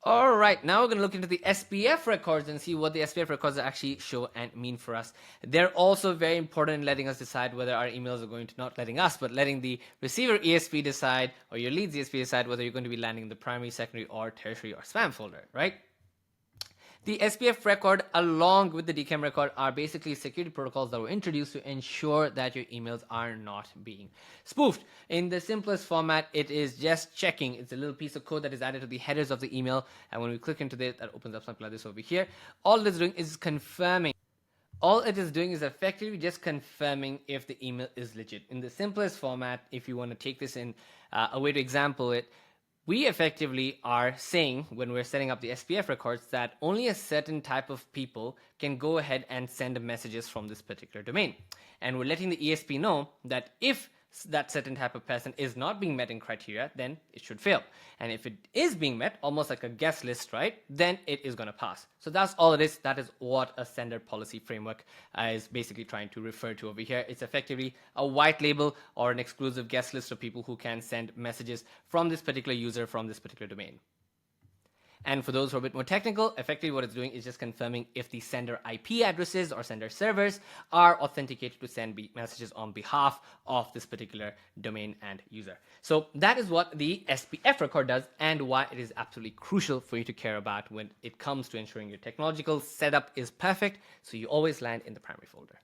All right, now we're going to look into the SPF records and see what the SPF records actually show and mean for us. They're also very important in letting us decide whether our emails are going to, not letting us, but letting the receiver ESP decide, or your leads ESP decide whether you're going to be landing in the primary, secondary, or tertiary or spam folder, right? The SPF record along with the DKIM record are basically security protocols that were introduced to ensure that your emails are not being spoofed. In the simplest format, it is just checking. It's a little piece of code that is added to the headers of the email, and when we click into it, that opens up something like this over here. All it's doing is confirming. All it is doing is effectively just confirming if the email is legit. In the simplest format, if you want to take this in a way to example it, we effectively are saying when we're setting up the SPF records that only a certain type of people can go ahead and send messages from this particular domain. And we're letting the ESP know that if that certain type of person is not being met in criteria, then it should fail. And if it is being met, almost like a guest list, right, then it is going to pass. So that's all it is. That is what a sender policy framework is basically trying to refer to over here. It's effectively a white label or an exclusive guest list of people who can send messages from this particular user from this particular domain. And for those who are a bit more technical, effectively what it's doing is just confirming if the sender IP addresses or sender servers are authenticated to send messages on behalf of this particular domain and user. So that is what the SPF record does and why it is absolutely crucial for you to care about when it comes to ensuring your technological setup is perfect, so you always land in the primary folder.